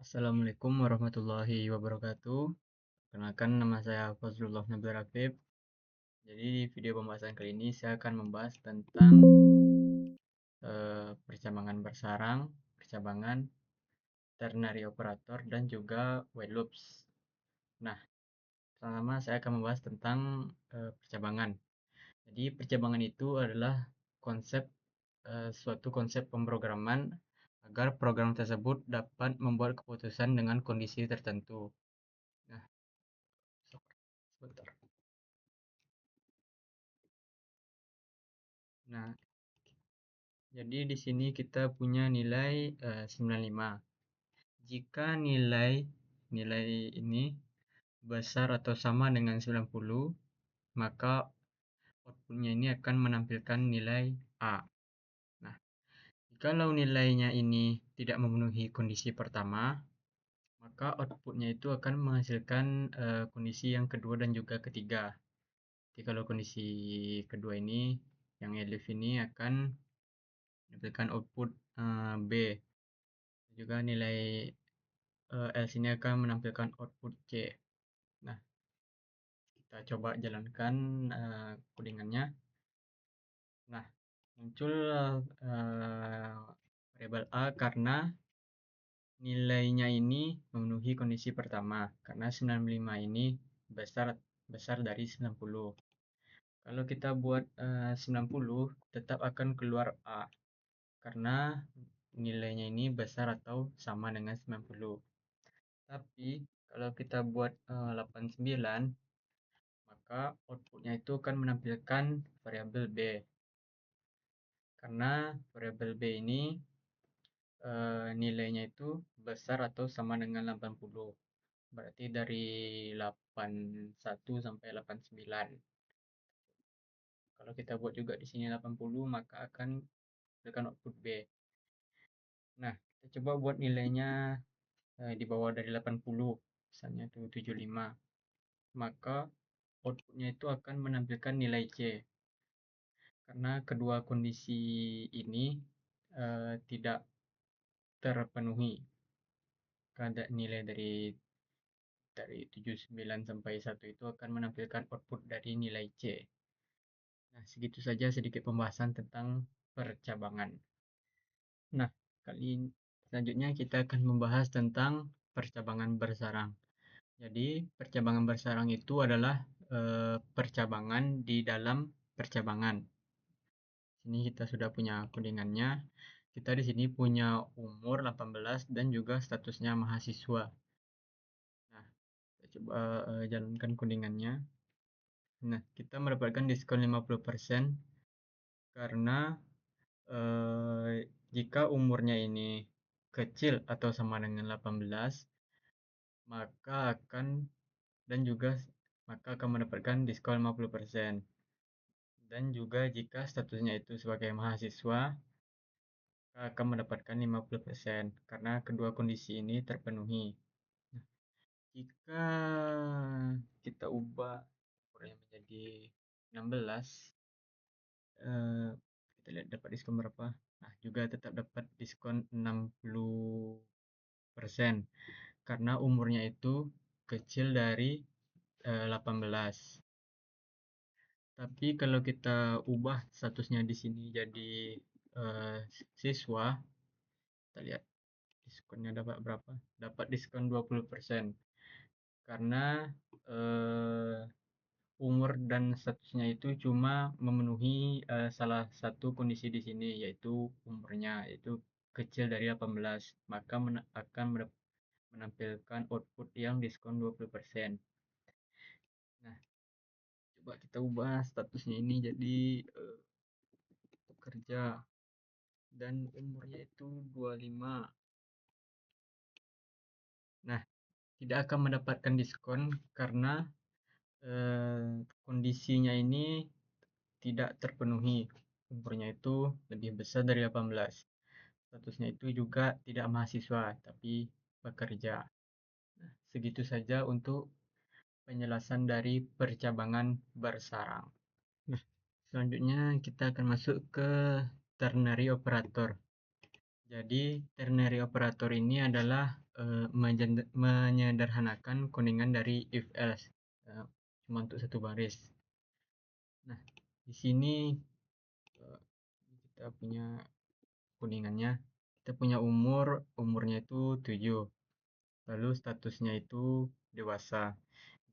Assalamualaikum warahmatullahi wabarakatuh. Perkenalkan, nama saya Fazlullah Nabil Rafif. Jadi di video pembahasan kali ini saya akan membahas tentang percabangan bersarang, percabangan, ternary operator, dan juga while loops. Nah, pertama saya akan membahas tentang percabangan. Jadi percabangan itu adalah suatu konsep pemrograman agar program tersebut dapat membuat keputusan dengan kondisi tertentu. Nah, sebentar. Nah, jadi di sini kita punya nilai 95. Jika nilai ini besar atau sama dengan 90, maka outputnya ini akan menampilkan nilai A. Nah, kalau nilainya ini tidak memenuhi kondisi pertama, maka outputnya itu akan menghasilkan kondisi yang kedua dan juga ketiga. Jadi kalau kondisi kedua ini, yang elif ini akan menampilkan output B. Juga nilai else ini akan menampilkan output C. Nah, kita coba jalankan codingannya. Nah, muncul variabel A karena nilainya ini memenuhi kondisi pertama, karena 95 ini besar dari 90. Kalau kita buat 90, tetap akan keluar A, karena nilainya ini besar atau sama dengan 90. Tapi kalau kita buat 89, maka outputnya itu akan menampilkan variabel B. Karena variabel B ini nilainya itu besar atau sama dengan 80. Berarti dari 81 sampai 89. Kalau kita buat juga di sini 80, maka akan menampilkan output B. Nah, kita coba buat nilainya di bawah dari 80, misalnya itu 75. Maka outputnya itu akan menampilkan nilai C. Karena kedua kondisi ini tidak terpenuhi. Kada nilai dari 79 sampai 1 itu akan menampilkan output dari nilai C. Nah, segitu saja sedikit pembahasan tentang percabangan. Nah, selanjutnya kita akan membahas tentang percabangan bersarang. Jadi, percabangan bersarang itu adalah percabangan di dalam percabangan. Sini kita sudah punya codingannya. Kita di sini punya umur 18 dan juga statusnya mahasiswa. Nah, kita coba jalankan codingannya. Nah, kita mendapatkan diskon 50% karena jika umurnya ini kecil atau sama dengan 18, maka akan mendapatkan diskon 50%. Dan juga jika statusnya itu sebagai mahasiswa, akan mendapatkan 50% karena kedua kondisi ini terpenuhi. Nah, jika kita ubah umurnya menjadi 16, kita lihat dapat diskon berapa. Nah, juga tetap dapat diskon 60% karena umurnya itu kecil dari 18. Tapi kalau kita ubah statusnya di sini jadi siswa, kita lihat diskonnya dapat berapa? Dapat diskon 20%. Karena umur dan statusnya itu cuma memenuhi salah satu kondisi di sini, yaitu umurnya itu kecil dari 18, maka akan menampilkan output yang diskon 20%. Nah, coba kita ubah statusnya ini jadi pekerja dan umurnya itu 25. Nah, tidak akan mendapatkan diskon karena kondisinya ini tidak terpenuhi. Umurnya itu lebih besar dari 18. Statusnya itu juga tidak mahasiswa, tapi bekerja. Nah, segitu saja untuk penjelasan dari percabangan bersarang. Nah, selanjutnya kita akan masuk ke ternary operator. Jadi, ternary operator ini adalah menyederhanakan kuningan dari if else, cuma untuk satu baris. Nah, di sini kita punya kuningannya. Kita punya umurnya itu 7. Lalu statusnya itu dewasa.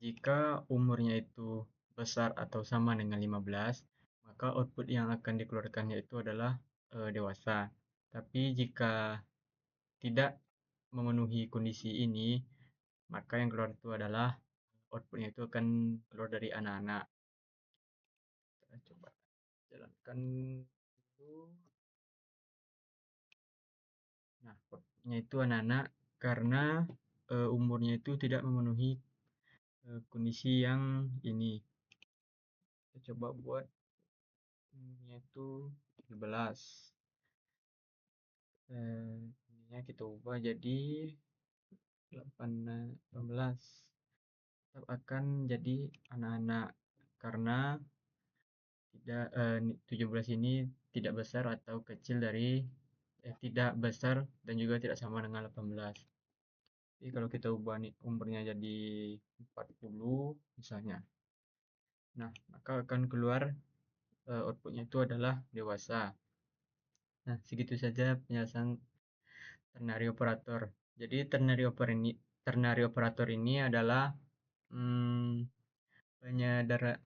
Jika umurnya itu besar atau sama dengan 15, maka output yang akan dikeluarkannya itu adalah dewasa. Tapi jika tidak memenuhi kondisi ini, maka yang keluar itu adalah outputnya itu akan keluar dari anak-anak. Kita coba jalankan dulu. Nah, outputnya itu anak-anak karena umurnya itu tidak memenuhi kondisi yang ini. Kita coba buat umurnya itu 17. Ininya kita ubah jadi 18. Tetap akan jadi anak-anak karena tidak 17 ini tidak besar atau kecil dari tidak besar dan juga tidak sama dengan 18. Jadi kalau kita ubah nih umurnya jadi 40 misalnya. Nah, maka akan keluar outputnya itu adalah dewasa. Nah, segitu saja penjelasan ternary operator. Jadi ternary operator ini adalah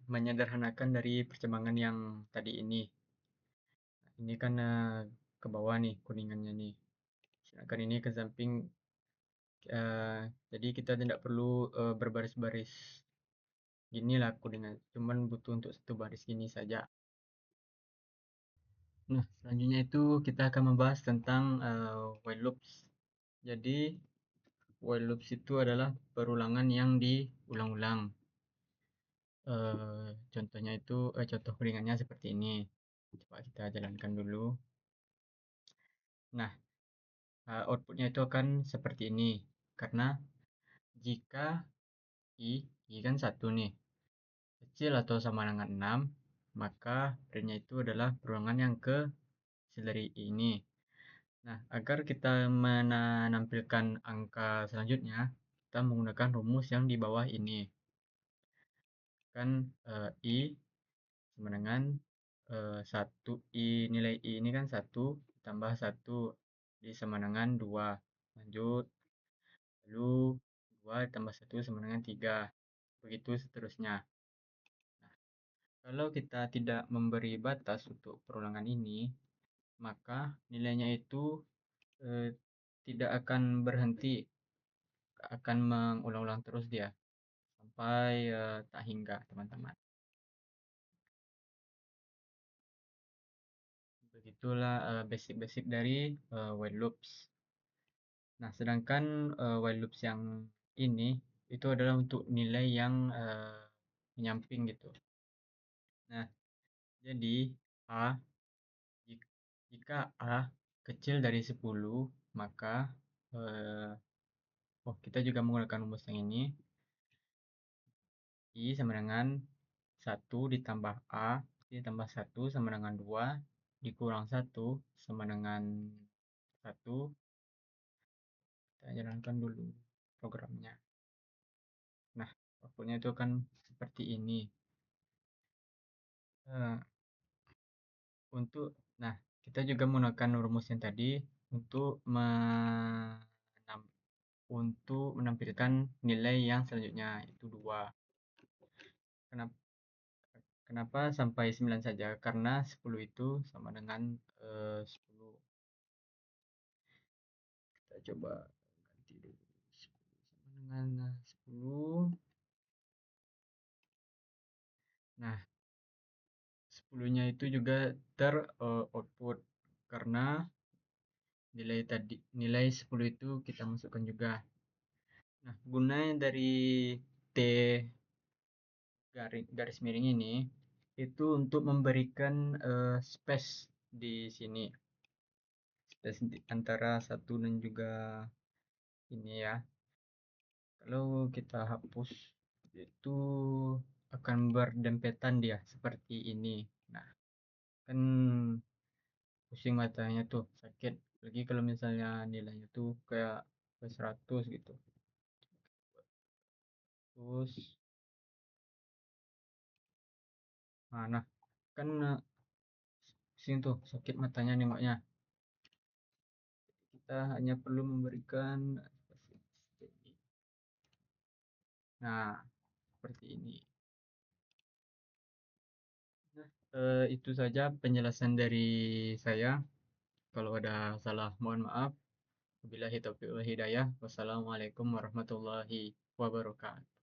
menyederhanakan dari perkembangan yang tadi ini. Nah, ini kan ke bawah nih kuningannya nih. Sedangkan ini ke samping. Jadi kita tidak perlu berbaris-baris gini lah kuningan. Cuman butuh untuk satu baris gini saja. Nah, selanjutnya itu kita akan membahas tentang while loops. Jadi while loops itu adalah perulangan yang diulang-ulang. Contohnya itu contoh kuningannya seperti ini. Coba kita jalankan dulu. Nah, outputnya itu akan seperti ini. Karena jika i kan 1 nih, kecil atau sama dengan 6, maka printnya itu adalah perulangan yang kecil dari ini. Nah, agar kita menampilkan angka selanjutnya, kita menggunakan rumus yang di bawah ini. Kan i sama dengan 1, nilai i ini kan 1 tambah 1 sama dengan 2. Lanjut, lalu 2 tambah 1 sama dengan 3. Begitu seterusnya. Nah, kalau kita tidak memberi batas untuk perulangan ini, maka nilainya itu tidak akan berhenti, akan mengulang-ulang terus dia sampai tak hingga, teman-teman. Begitulah basic-basic dari while loops. Nah, sedangkan while loops yang ini itu adalah untuk nilai yang menyamping gitu. Nah, jadi jika A kecil dari 10, maka kita juga menggunakan rumus yang ini. I sama dengan 1 ditambah A ditambah 1 sama dengan 2 dikurang 1 sama dengan 1. Kita jalankan dulu programnya. Nah, outputnya itu akan seperti ini. Nah, kita juga menggunakan rumus yang tadi untuk menampilkan nilai yang selanjutnya, yaitu 2. Kenapa sampai 9 saja? Karena 10 itu sama dengan 10. Kita coba ganti dulu. 10 sama dengan 10. Nah, 10-nya itu juga output karena nilai 10 itu kita masukkan juga. Nah, gunanya dari T garis miring ini itu untuk memberikan space di sini. Space antara 1 dan juga ini ya. Kalau kita hapus itu akan berdempetan dia seperti ini. Nah, kan pusing matanya tuh, sakit. Lagi kalau misalnya nilainya tuh kayak ke 100 gitu. Terus nah kan sini tuh sakit matanya nengoknya. Kita hanya perlu memberikan nah seperti ini. Nah, itu saja penjelasan dari saya. Kalau ada salah mohon maaf. Wabillahi taufiq wal hidayah. Wassalamualaikum warahmatullahi wabarakatuh.